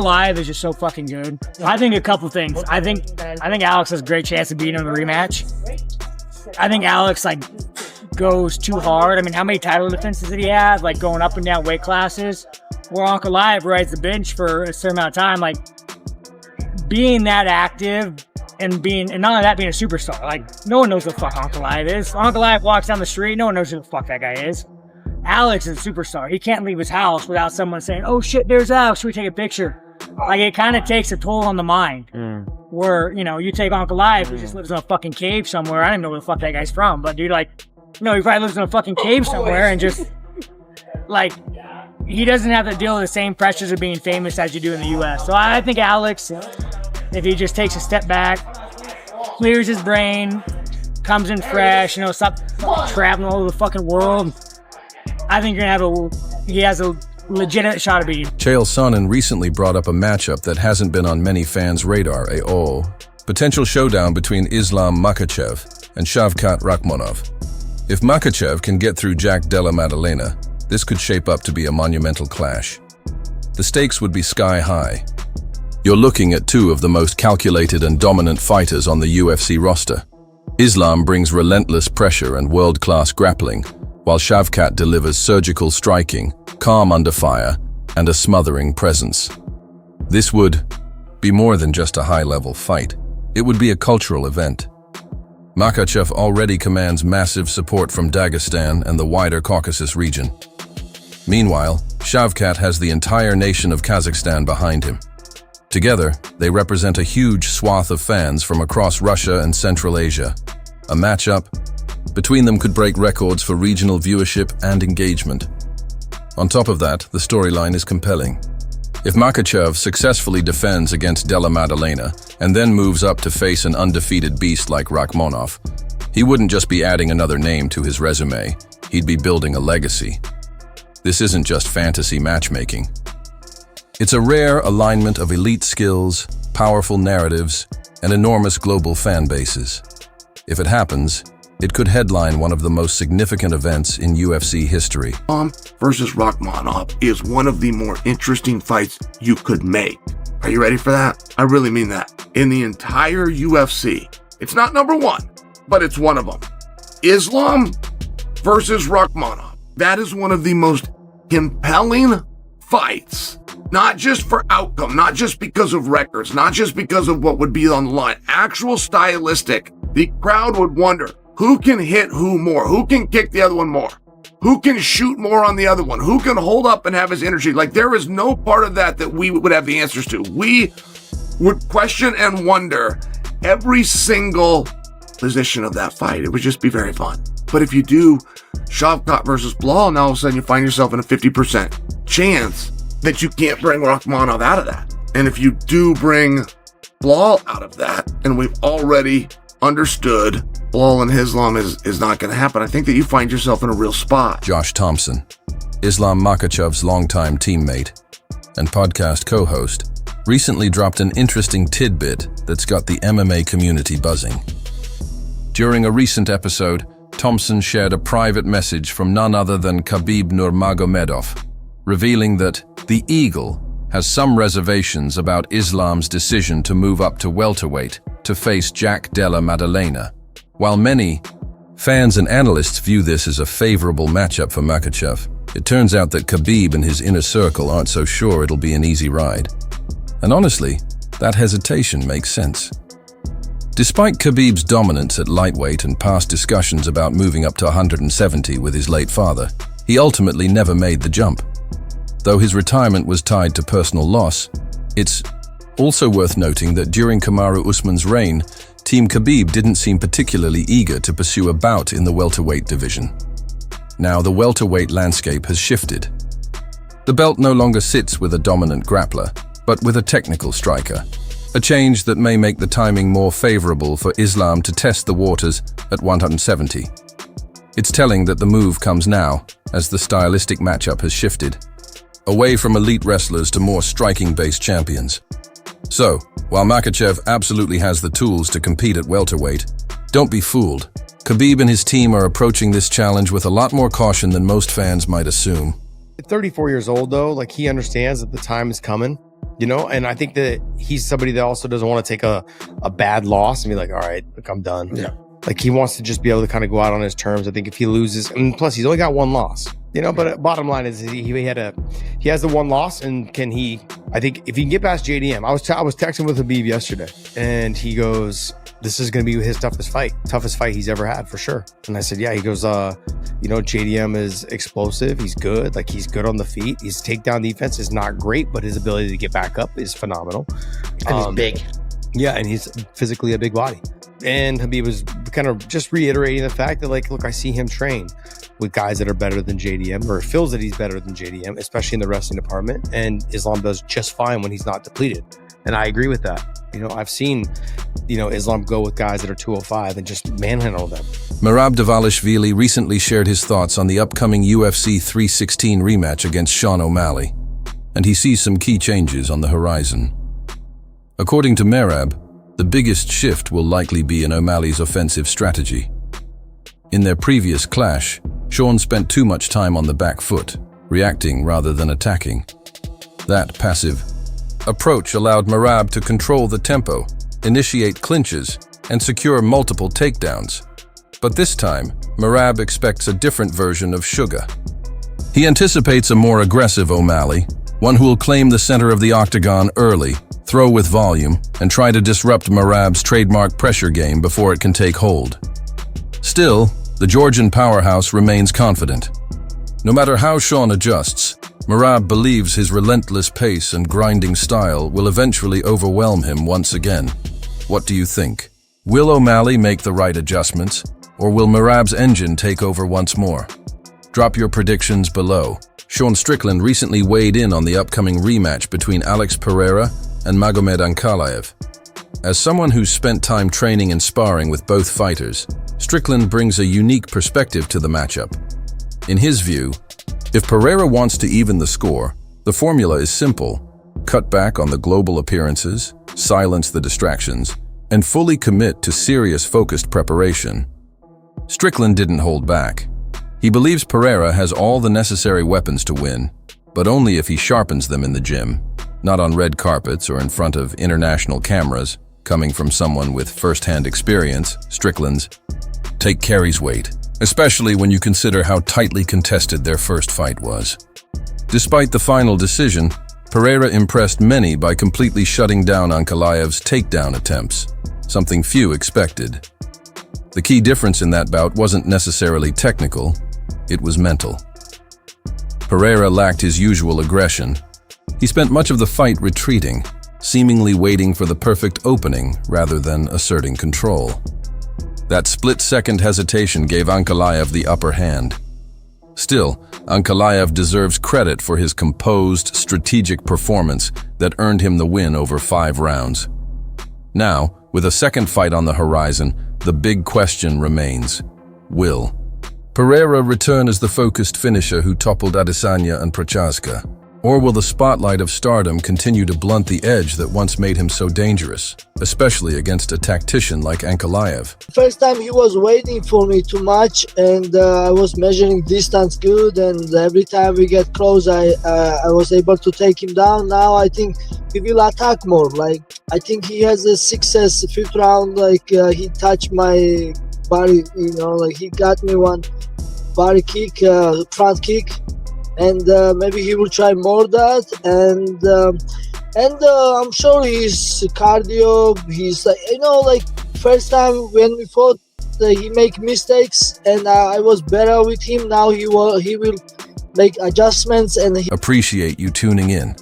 Live is just so fucking good. I think a couple things. I think Alex has a great chance of beating him in the rematch. I think Alex goes too hard. I mean, how many title defenses did he have? Going up and down weight classes. Where Uncle Live rides the bench for a certain amount of time. Being that active and not only that, being a superstar. No one knows who the fuck Uncle Live is. Uncle Live walks down the street, no one knows who the fuck that guy is. Alex is a superstar. He can't leave his house without someone saying, "Oh shit, there's Alex, should we take a picture?" It kind of takes a toll on the mind. Where, you take Uncle Live, who just lives in a fucking cave somewhere. I don't even know where the fuck that guy's from, but dude, he probably lives in a fucking cave somewhere and just, he doesn't have to deal with the same pressures of being famous as you do in the U.S. So I think Alex, if he just takes a step back, clears his brain, comes in fresh, stop traveling all over the fucking world, I think he has a legitimate shot of beating. Chael Sonnen recently brought up a matchup that hasn't been on many fans' radar at all. Potential showdown between Islam Makhachev and Shavkat Rakhmonov. If Makhachev can get through Jack Della Maddalena, this could shape up to be a monumental clash. The stakes would be sky high. You're looking at two of the most calculated and dominant fighters on the UFC roster. Islam brings relentless pressure and world-class grappling, while Shavkat delivers surgical striking, calm under fire, and a smothering presence. This would be more than just a high-level fight. It would be a cultural event. Makhachev already commands massive support from Dagestan and the wider Caucasus region. Meanwhile, Shavkat has the entire nation of Kazakhstan behind him. Together, they represent a huge swath of fans from across Russia and Central Asia. A matchup between them could break records for regional viewership and engagement. On top of that, the storyline is compelling. If Makhachev successfully defends against Della Maddalena and then moves up to face an undefeated beast like Rakhmonov, he wouldn't just be adding another name to his resume, he'd be building a legacy. This isn't just fantasy matchmaking. It's a rare alignment of elite skills, powerful narratives, and enormous global fan bases. If it happens, it could headline one of the most significant events in UFC history. Versus Rakhmonov is one of the more interesting fights you could make. Are you ready for that? I really mean that. In the entire UFC, it's not number one, but it's one of them. Islam versus Rakhmonov. That is one of the most compelling fights. Not just for outcome, not just because of records, not just because of what would be on the line. Actual stylistic. The crowd would wonder, who can hit who more? Who can kick the other one more? Who can shoot more on the other one? Who can hold up and have his energy? There is no part of that we would have the answers to. We would question and wonder every single position of that fight. It would just be very fun. But if you do Shavkat versus Blal, now all of a sudden you find yourself in a 50% chance that you can't bring Rakhmonov out of that. And if you do bring Blal out of that, and we've already understood Blal and Islam is not going to happen, I think that you find yourself in a real spot. Josh Thompson, Islam Makhachev's longtime teammate and podcast co-host, recently dropped an interesting tidbit that's got the MMA community buzzing. During a recent episode, Thompson shared a private message from none other than Khabib Nurmagomedov, revealing that the Eagle has some reservations about Islam's decision to move up to welterweight to face Jack Della Maddalena. While many fans and analysts view this as a favorable matchup for Makhachev, it turns out that Khabib and his inner circle aren't so sure it'll be an easy ride. And honestly, that hesitation makes sense. Despite Khabib's dominance at lightweight and past discussions about moving up to 170 with his late father, he ultimately never made the jump. Though his retirement was tied to personal loss, it's also worth noting that during Kamaru Usman's reign, Team Khabib didn't seem particularly eager to pursue a bout in the welterweight division. Now the welterweight landscape has shifted. The belt no longer sits with a dominant grappler, but with a technical striker, a change that may make the timing more favorable for Islam to test the waters at 170. It's telling that the move comes now, as the stylistic matchup has shifted, away from elite wrestlers to more striking-based champions. So, while Makhachev absolutely has the tools to compete at welterweight, don't be fooled. Khabib and his team are approaching this challenge with a lot more caution than most fans might assume. At 34 years old, though, he understands that the time is coming. you know, and I think that he's somebody that also doesn't want to take a bad loss and be like, all right, look, I'm done. Yeah. Like, he wants to just be able to kind of go out on his terms. I think if he loses, and plus he's only got one loss, you know, but bottom line is he has the one loss, and I think if he can get past JDM, I was texting with Khabib yesterday, and he goes, this is going to be his toughest fight he's ever had for sure. And I said, yeah. He goes, you know, JDM is explosive. He's good. Like, he's good on the feet. His takedown defense is not great, but his ability to get back up is phenomenal. And he's big. Yeah, and he's physically a big body. And Khabib was kind of just reiterating the fact that, like, look, I see him train with guys that are better than JDM, or feels that he's better than JDM, especially in the wrestling department. And Islam does just fine when he's not depleted. And I agree with that. You know, I've seen, you know, Islam go with guys that are 205 and just manhandle them. Merab Dvalishvili recently shared his thoughts on the upcoming UFC 316 rematch against Sean O'Malley, and he sees some key changes on the horizon. According to Merab, the biggest shift will likely be in O'Malley's offensive strategy. In their previous clash, Sean spent too much time on the back foot, reacting rather than attacking. That passive approach allowed Merab to control the tempo, initiate clinches, and secure multiple takedowns. But this time, Merab expects a different version of Sugar. He anticipates a more aggressive O'Malley, one who will claim the center of the octagon early, throw with volume, and try to disrupt Merab's trademark pressure game before it can take hold. Still, the Georgian powerhouse remains confident. No matter how Sean adjusts, Merab believes his relentless pace and grinding style will eventually overwhelm him once again. What do you think? Will O'Malley make the right adjustments, or will Merab's engine take over once more? Drop your predictions below. Sean Strickland recently weighed in on the upcoming rematch between Alex Pereira and Magomed Ankalaev. As someone who's spent time training and sparring with both fighters, Strickland brings a unique perspective to the matchup. In his view, if Pereira wants to even the score, the formula is simple: cut back on the global appearances, silence the distractions, and fully commit to serious, focused preparation. Strickland didn't hold back. He believes Pereira has all the necessary weapons to win, but only if he sharpens them in the gym, not on red carpets or in front of international cameras. Coming from someone with first-hand experience, Strickland's take carries weight, especially when you consider how tightly contested their first fight was. Despite the final decision, Pereira impressed many by completely shutting down Ankalaev's takedown attempts, something few expected. The key difference in that bout wasn't necessarily technical, it was mental. Pereira lacked his usual aggression. He spent much of the fight retreating, seemingly waiting for the perfect opening rather than asserting control. That split-second hesitation gave Ankalaev the upper hand. Still, Ankalaev deserves credit for his composed, strategic performance that earned him the win over 5 rounds. Now, with a second fight on the horizon, the big question remains: will Pereira return as the focused finisher who toppled Adesanya and Prochazka? Or will the spotlight of stardom continue to blunt the edge that once made him so dangerous, especially against a tactician like Ankalaev? First time he was waiting for me too much, and I was measuring distance good, and every time we get close, I was able to take him down. Now I think he will attack more. Like, I think he has a success 5th round, he touched my body, like he got me one body kick, front kick. And maybe he will try more that, and I'm sure his cardio, he's first time when we fought, he make mistakes, and I was better with him. Now he will make adjustments, and Appreciate you tuning in.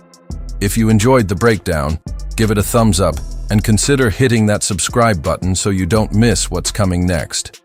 If you enjoyed the breakdown, give it a thumbs up and consider hitting that subscribe button so you don't miss what's coming next.